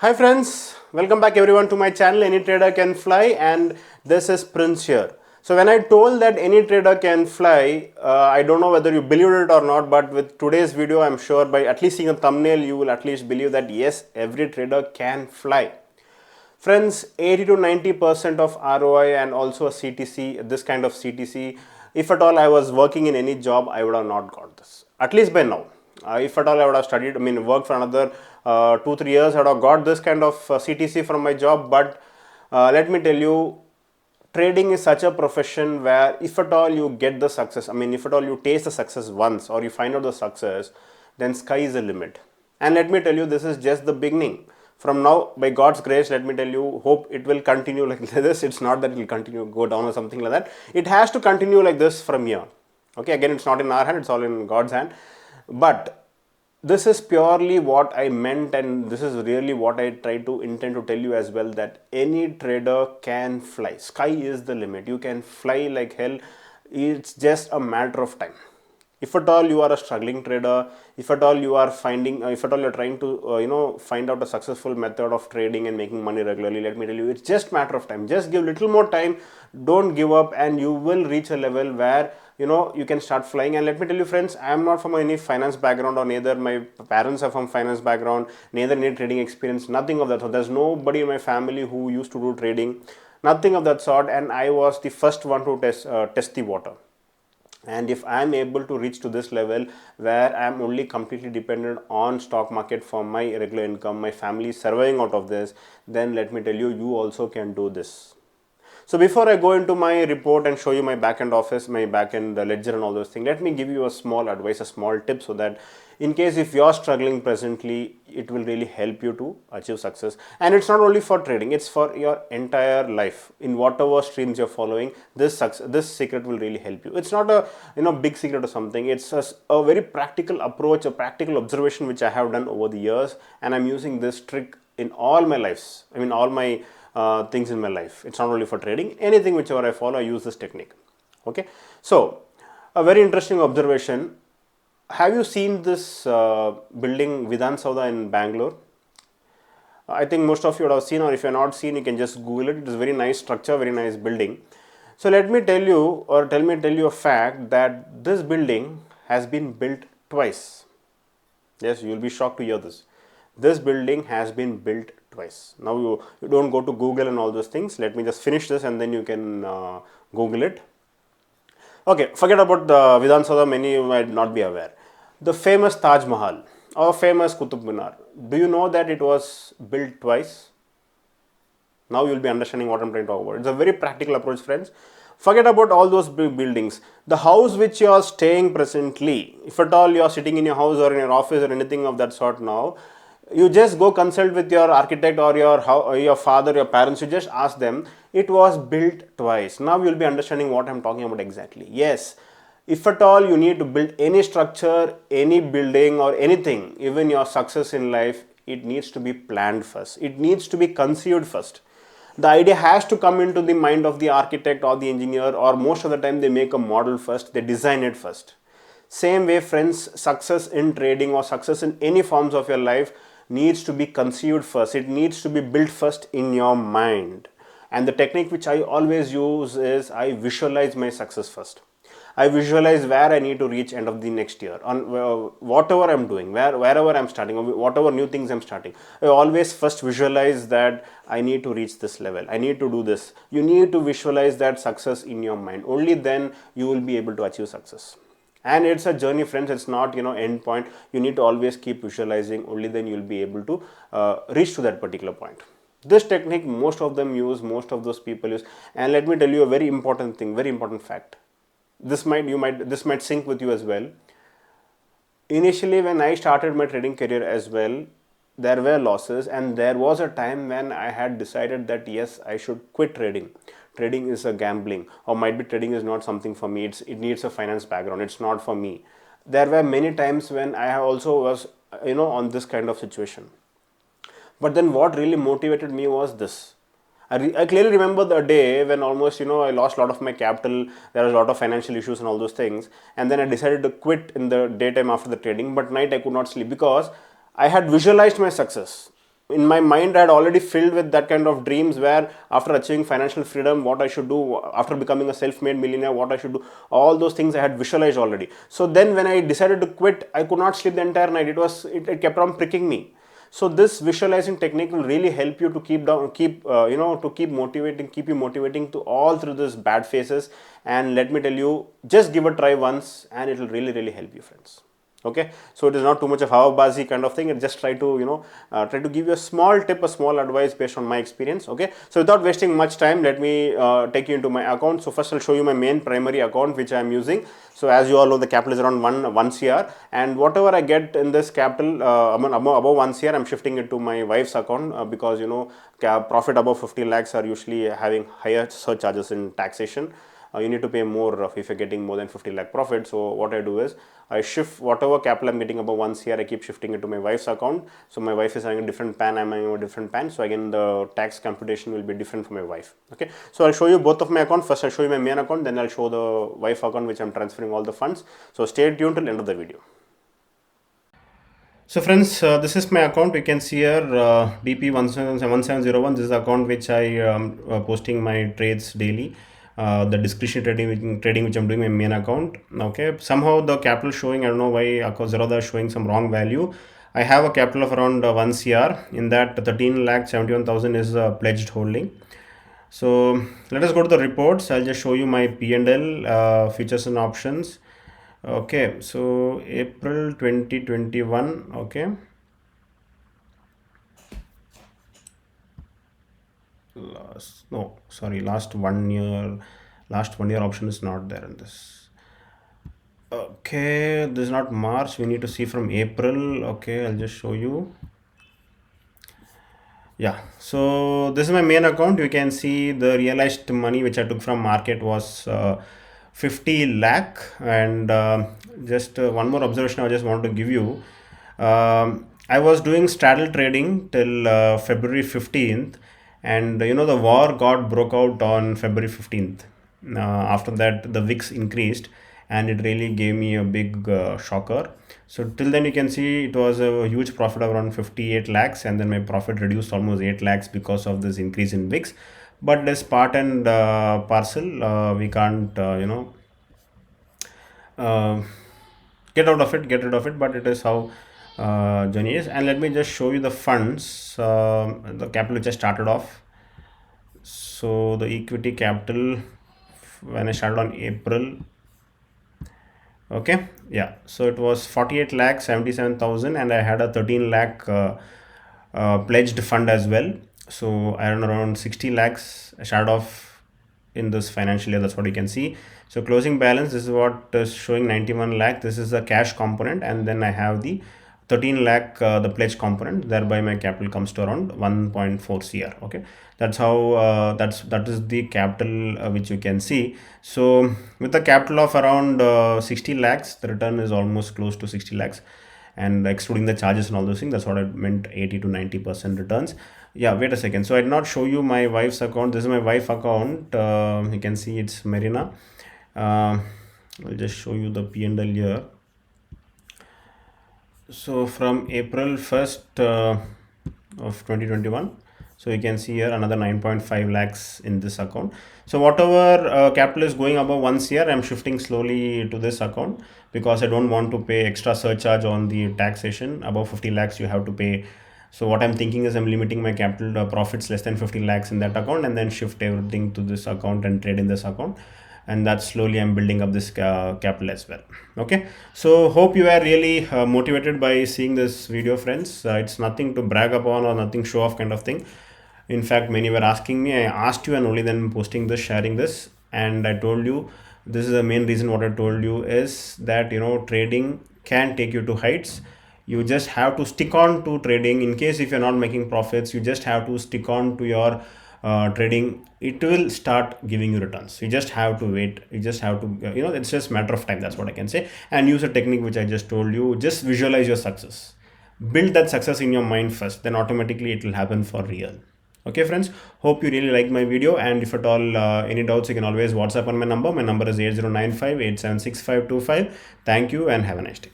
Hi friends, welcome back everyone to my channel Any Trader Can Fly, and this is Prince here. So when I told that any trader can fly, I don't know whether you believed it or not, but with today's video I'm sure by at least seeing a thumbnail you will at least believe that yes, every trader can fly. Friends, 80 to 90% of ROI and also a CTC, this kind of CTC, if at all I was working in any job, I would have not got this. At least by now. If at all I would have studied, worked for another 2-3 years, I would have got this kind of CTC from my job. But let me tell you, trading is such a profession where if at all you get the success, if at all you taste the success once or you find out the success, then sky is the limit. And let me tell you, this is just the beginning. From now, by God's grace, let me tell you, hope it will continue like this. It's not that it will continue go down or something like that. It has to continue like this from here. Okay, again, it's not in our hand, it's all in God's hand. But this is purely what I meant, and this is really what I try to intend to tell you as well, that any trader can fly. Sky is the limit. You can fly like hell. It's just a matter of time. If at all you are a struggling trader, if at all you are finding, if at all you're trying to find out a successful method of trading and making money regularly, let me tell you, it's just matter of time. Just give little more time, don't give up, and you will reach a level where you can start flying. And let me tell you friends, I am not from any finance background, or neither my parents are from finance background, neither any trading experience, nothing of that sort. There's nobody in my family who used to do trading, nothing of that sort, and I was the first one to test the water. And if I am able to reach to this level where I am only completely dependent on stock market for my regular income, my family is surviving out of this, then let me tell you, you also can do this. So before I go into my report and show you my backend office, my backend ledger and all those things, let me give you a small advice, a small tip, so that in case if you're struggling presently, it will really help you to achieve success. And it's not only for trading, it's for your entire life. In whatever streams you're following, this secret will really help you. It's not a big secret or something. It's a very practical approach, a practical observation which I have done over the years, and I'm using this trick in all my lives. All my things in my life. It's not only for trading. Anything whichever I follow, I use this technique. Okay. So a very interesting observation. Have you seen this building Vidhan Sauda in Bangalore? I think most of you would have seen, or if you're not seen, you can just Google it. It is a very nice structure, very nice building. So let me tell you, or tell you a fact that this building has been built twice. Yes, you will be shocked to hear this. This building has been built twice. Now you don't go to Google and all those things. Let me just finish this and then you can Google it. Okay, forget about the Vidhan Sauda, many you might not be aware. The famous Taj Mahal or famous Qutub Minar. Do you know that it was built twice? Now you will be understanding what I'm trying to talk about. It's a very practical approach, friends. Forget about all those big buildings. The house which you are staying presently, if at all you are sitting in your house or in your office or anything of that sort now, you just go consult with your architect or your father, your parents. You just ask them. It was built twice. Now you will be understanding what I'm talking about exactly. Yes, if at all you need to build any structure, any building or anything, even your success in life, it needs to be planned first. It needs to be conceived first. The idea has to come into the mind of the architect or the engineer, or most of the time they make a model first, they design it first. Same way, friends, success in trading or success in any forms of your life needs to be conceived first. It needs to be built first in your mind. And the technique which I always use is I visualize my success first. I visualize where I need to reach end of the next year on whatever I'm doing, wherever I'm starting, or whatever new things I'm starting. I always first visualize that I need to reach this level. I need to do this. You need to visualize that success in your mind. Only then you will be able to achieve success. And it's a journey, friends. It's not end point. You need to always keep visualizing. Only then you'll be able to reach to that particular point. This technique most of them use, most of those people use. And let me tell you a very important thing, very important fact. This might sync with you as well. Initially, when I started my trading career as well, there were losses, and there was a time when I had decided that yes, I should quit trading. Trading is a gambling, or might be trading is not something for me. It needs a finance background. It's not for me. There were many times when I also was on this kind of situation. But then what really motivated me was this. I clearly remember the day when almost I lost a lot of my capital. There was a lot of financial issues and all those things, and then I decided to quit in the daytime after the trading, but night I could not sleep because I had visualized my success. in my mind I had already filled with that kind of dreams, where after achieving financial freedom, what I should do, after becoming a self-made millionaire, what I should do, all those things I had visualized already. So then when I decided to quit, I could not sleep the entire night. It kept on pricking me. So this visualizing technique will really help you to keep you motivating to all through this bad phases. And let me tell you, just give a try once and it will really help you, friends. Okay, so it is not too much of hawabazi kind of thing. It just try to give you a small tip, a small advice based on my experience. Okay, so without wasting much time, let me take you into my account. So first I'll show you my main primary account which I am using. So as you all know, the capital is around 1 CR, and whatever I get in this capital above 1 CR, I'm shifting it to my wife's account, because profit above 50 lakhs are usually having higher surcharges in taxation. You need to pay more if you're getting more than 50 lakh profit. So what I do is I shift whatever capital I'm getting above 1 CR, I keep shifting it to my wife's account. So my wife is having a different PAN, I'm having a different PAN. So again, the tax computation will be different for my wife. Okay, so I'll show you both of my accounts. First I'll show you my main account, then I'll show the wife account which I'm transferring all the funds. So stay tuned till the end of the video. So friends, this is my account. You can see here DP1701. This is the account which I am posting my trades daily. The discretionary trading which I'm doing my main account. Okay, somehow the capital showing, I don't know why Zerodha is showing some wrong value. I have a capital of around 1 CR. In that 13,71,000 is pledged holding. So let us go to the reports. I'll just show you my P&L, features and options. Okay, so April 2021. Okay, last 1 year. Last 1 year option is not there in this. Okay, this is not March. We need to see from April. Okay, I'll just show you. Yeah, so this is my main account. You can see the realized money which I took from market was 50 lakh. And just one more observation I just want to give you. I was doing straddle trading till February 15th, and the war broke out on February 15th. After that, the VIX increased, and it really gave me a big shocker. So till then, you can see it was a huge profit of around 58 lakhs, and then my profit reduced almost 8 lakhs because of this increase in VIX. But this part and parcel, we can't get rid of it, but it is how journey is. And let me just show you the funds, the capital which I started off. So the equity capital when I started on April. Okay, yeah, so it was 48 lakh 77,000, and I had a 13 lakh pledged fund as well. So I earned around 60 lakhs. I started off in this financial year. That's what you can see. So closing balance, this is what is showing 91 lakh. This is the cash component, and then I have the 13 lakh the pledge component. Thereby my capital comes to around 1.4 CR. Okay, that's how that is the capital which you can see. So with the capital of around 60 lakhs, the return is almost close to 60 lakhs, and excluding the charges and all those things, that's what I meant, 80 to 90% returns. Yeah, wait a second. So I did not show you my wife's account. This is my wife account. You can see it's Marina. I'll just show you the P&L here. So from April 1st of 2021, so you can see here another 9.5 lakhs in this account. So whatever capital is going above 1 CR, I'm shifting slowly to this account, because I don't want to pay extra surcharge on the taxation. Above 50 lakhs you have to pay. So what I'm thinking is I'm limiting my capital profits less than 50 lakhs in that account, and then shift everything to this account and trade in this account. And that slowly I'm building up this capital as well. Okay, so hope you are really motivated by seeing this video, friends. It's nothing to brag upon or nothing show off kind of thing. In fact, many were asking me. I asked you, and only then posting this, sharing this. And I told you, this is the main reason. What I told you is that trading can take you to heights. You just have to stick on to trading. In case if you're not making profits, you just have to stick on to your trading. It will start giving you returns. You just have to wait. You just have to it's just a matter of time. That's what I can say. And use a technique which I just told you. Just visualize your success, build that success in your mind first, then automatically it will happen for real. Okay, friends, hope you really like my video, and if at all any doubts, you can always WhatsApp on my number. My number is 8095 876525. Thank you and have a nice day.